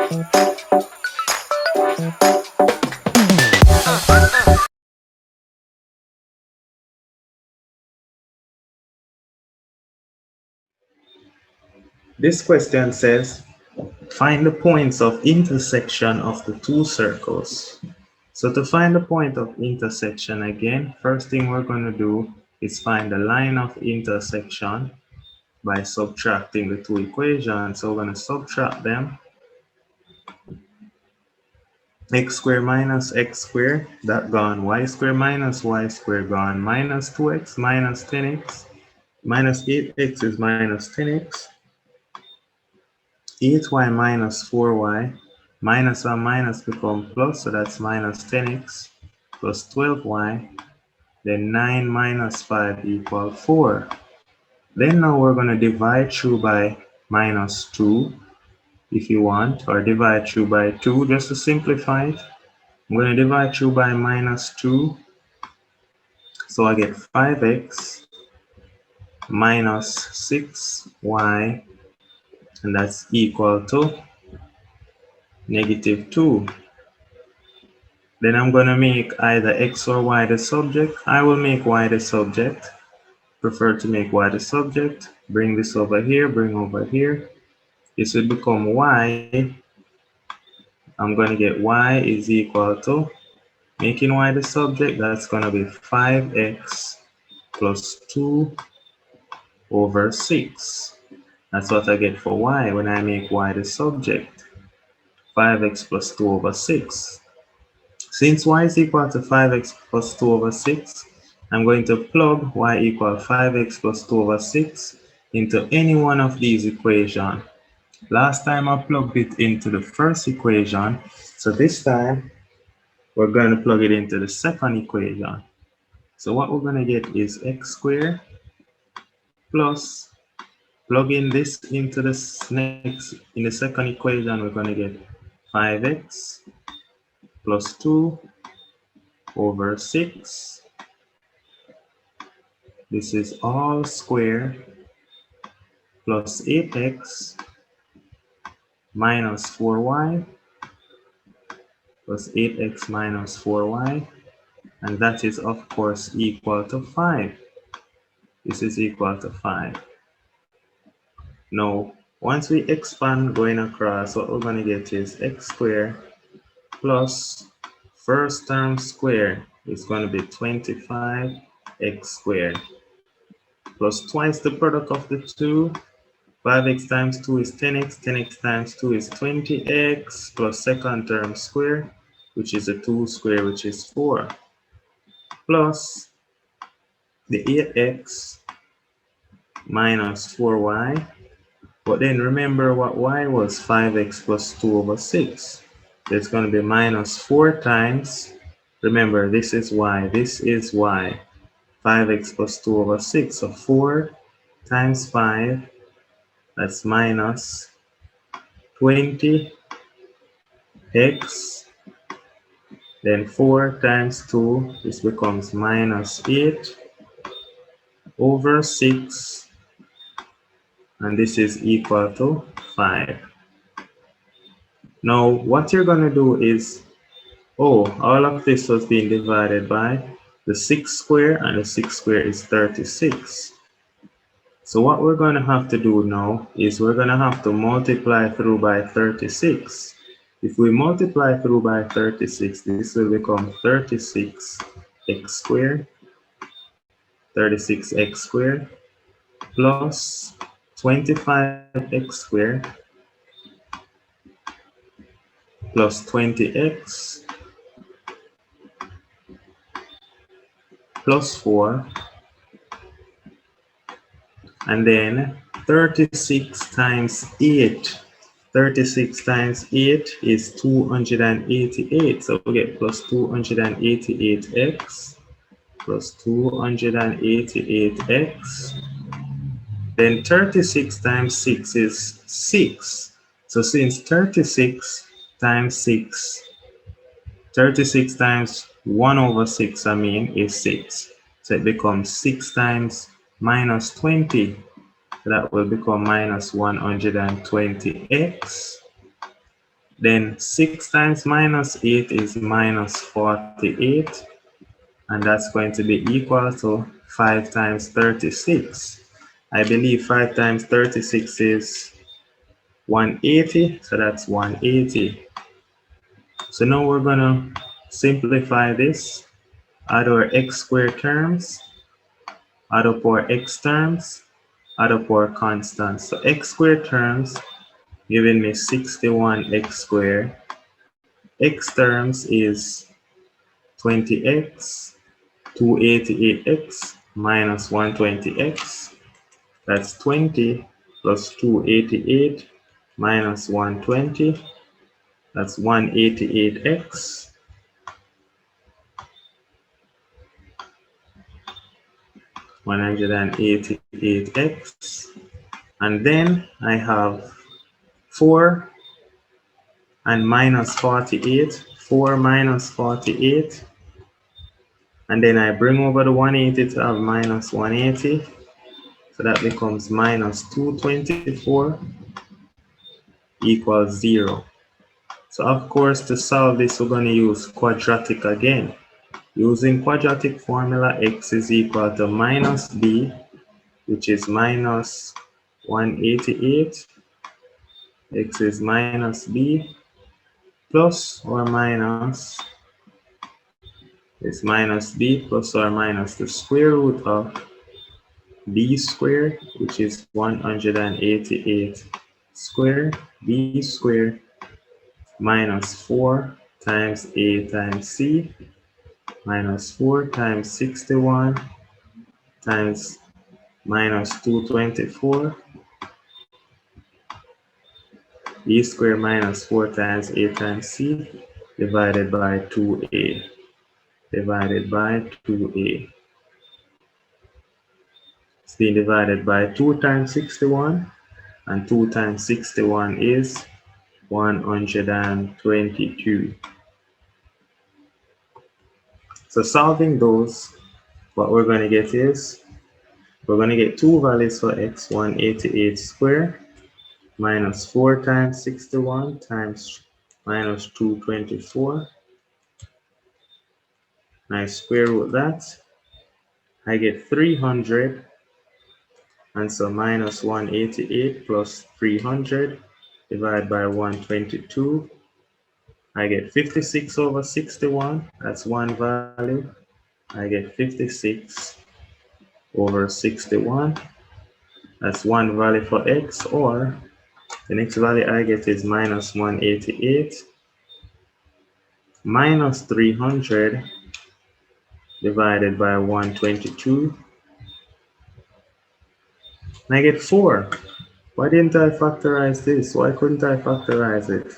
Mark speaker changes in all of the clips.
Speaker 1: This question says, find the points of intersection of the two circles. So to find the point of intersection again, first thing we're going to do is find the line of intersection by subtracting the two equations. So we're going to subtract them. X squared minus x squared, that gone. Y squared minus y squared gone. Minus 2x minus 10x. Minus 8x is minus 10x. 8y minus 4y. Minus and minus become plus, so that's minus 10x plus 12y. Then 9 minus 5 equals 4. Then now we're going to divide through by minus 2 if you want, or divide through by 2 just to simplify it. I'm going to divide through by minus 2. So I get 5x minus 6y, and that's equal to negative 2. Then I'm going to make either x or y the subject. I will make y the subject. Prefer to make y the subject. Bring this over here, bring over here. This will become y. I'm going to get y is equal to, making y the subject, that's going to be 5x plus 2 over 6. That's what I get for y when I make y the subject. 5x plus 2 over 6. Since y is equal to 5x plus 2 over 6, I'm going to plug y equal 5x plus 2 over 6 into any one of these equations. Last time I plugged it into the first equation, so this time we're going to plug it into the second equation. So what we're going to get is x squared plus, plugging this into this next, in the second equation, we're going to get 5x plus 2 over 6. This is all square plus 8x minus 4y plus 8x minus 4y, and that is of course equal to 5. This is equal to 5. Now, once we expand going across, what we're going to get is x squared plus first term squared is going to be 25x squared plus twice the product of the two. 5x times 2 is 10x, 10x times 2 is 20x, plus second term square, which is a 2 square, which is 4, plus the 8x minus 4y. But then remember what y was, 5x plus 2 over 6. So it's going to be minus 4 times, remember this is y, this is y, 5x plus 2 over 6. So 4 times 5, that's minus 20x, then 4 times 2, this becomes minus 8 over 6, and this is equal to 5. Now what you're going to do is, all of this was being divided by the 6 square, and the 6 square is 36. So what we're going to have to do now is we're going to have to multiply through by 36. If we multiply through by 36, this will become 36x squared, 36x squared plus 25x squared plus 20x plus 4, and then 36 times 8. 36 times 8 is 288. So we get plus 288x plus 288x. Then 36 times 6 is 6. So since 36 times 6, 36 times 1 over 6, is 6. So it becomes 6 times minus 20. So that will become minus 120x Then 6 times minus 8 is minus 48. And that's going to be equal to 5 times 36. I believe 5 times 36 is 180, so that's 180. So now we're going to simplify this, add our x squared terms, add up our x terms, add up our constants. So x squared terms giving me 61x squared. X terms is 20x, 288x minus 120x. That's 20 plus 288 minus 120. That's 188x. 188x. And then I have 4 and minus 48. 4 minus 48. And then I bring over the 180 to have minus 180. So that becomes minus 224 equals 0. So of course, to solve this, we're going to use quadratic again. Using quadratic formula, x is equal to minus b, which is minus 188. X is minus b plus or minus is minus b plus or minus the square root of b squared, which is 188 squared, b squared minus 4 times a times c minus 4 times 61 times minus 224 b squared minus 4 times a times c divided by 2a divided by 2a. It's being divided by 2 times 61, and 2 times 61 is 122. So solving those, what we're going to get is, we're going to get two values for x, 188 squared minus 4 times 61 times minus 224. I square root that. I get 300. And so minus 188 plus 300 divided by 122. I get 56 over 61. That's one value. I get 56 over 61. That's one value for x, or the next value I get is minus 188 minus 300 divided by 122. And I get 4. Why didn't I factorize this? Why couldn't I factorize it?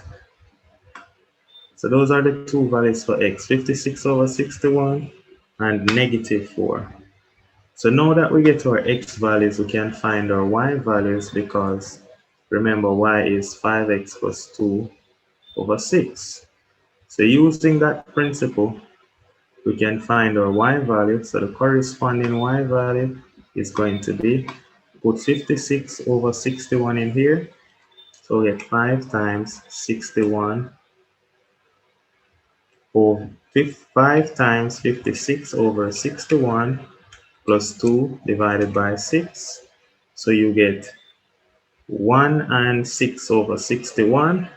Speaker 1: So those are the two values for x, 56 over 61 and negative 4. So now that we get to our x values, we can find our y values, because remember y is 5x plus 2 over 6. So using that principle, we can find our y value. So the corresponding y value is going to be, put 56 over 61 in here. So we get 5 times 61 over 5 times 56 over 61 plus 2 divided by 6. So you get 1 and 6 over 61.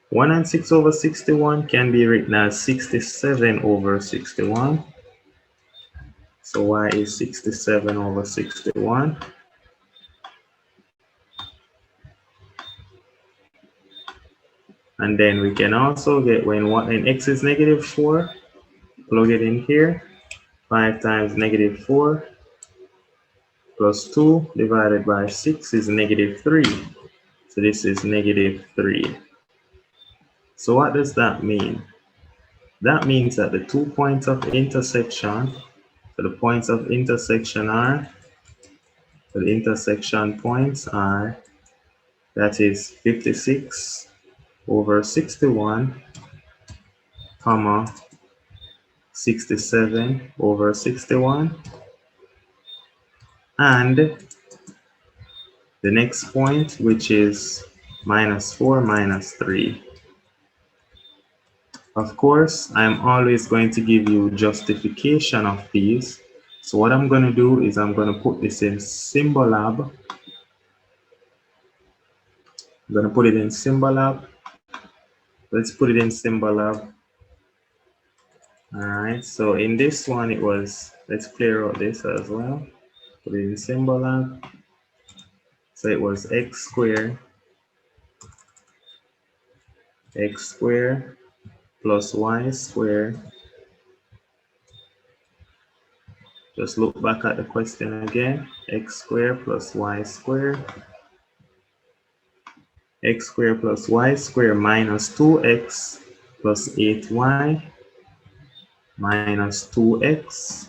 Speaker 1: 1 and 6 over 61 can be written as 67 over 61. So y is 67 over 61. And then we can also get when x is negative 4, plug it in here. 5 times negative 4 plus 2 divided by 6 is negative 3. So this is negative 3. So what does that mean? That means that the 2 points of intersection, so the points of intersection are, the intersection points are, that is 56 over 61, comma, 67 over 61, and the next point, which is minus 4 minus 3. Of course, I'm always going to give you justification of these. So what I'm going to do is I'm going to put this in Symbolab. I'm going to put it in Symbolab. Let's put it in Symbolab. All right, so in this one, it was, let's clear out this as well. Put it in Symbolab. So it was x squared plus y squared. Just look back at the question again. X squared plus y squared. X squared plus y squared minus 2x plus 8y minus 2x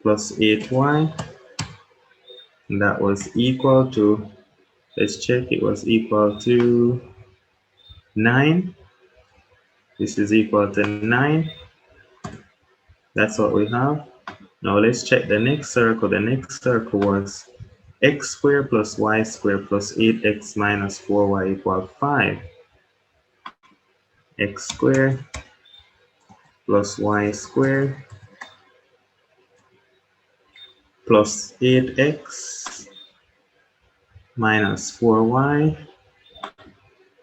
Speaker 1: plus 8y. And that was equal to, let's check, it was equal to 9. This is equal to 9. That's what we have. Now let's check the next circle. The next circle was x squared plus y squared plus 8x minus 4y equal 5. X squared plus y squared plus 8x minus 4y.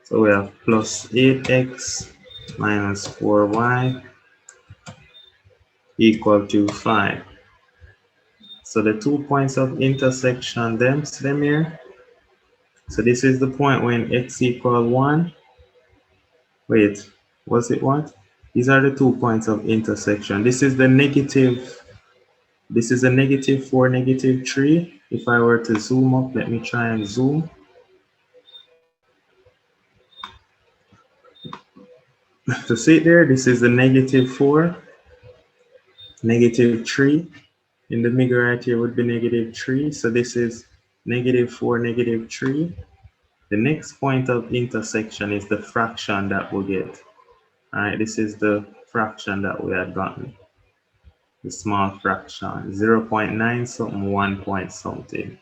Speaker 1: So we have plus 8x minus 4y equal to 5. So the 2 points of intersection, them here. So this is the point when x equal 1. Wait, was it what? These are the 2 points of intersection. This is the negative. This is a negative 4, negative 3. If I were to zoom up, let me try and zoom. So see it there, this is the negative 4, negative 3. In the middle right here would be negative 3. So this is negative 4, negative 3. The next point of intersection is the fraction that we'll get. All right, this is the fraction that we had gotten. The small fraction, 0.9 something, 1 point something.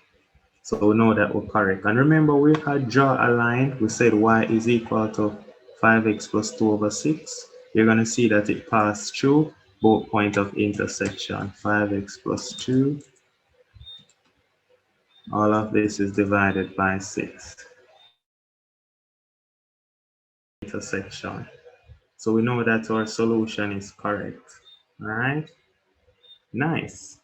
Speaker 1: So we know that we're correct. And remember, we had draw a line. We said y is equal to 5x plus 2 over 6. You're going to see that it passed through both points of intersection. 5x plus 2. All of this is divided by 6. Intersection. So we know that our solution is correct. All right. Nice.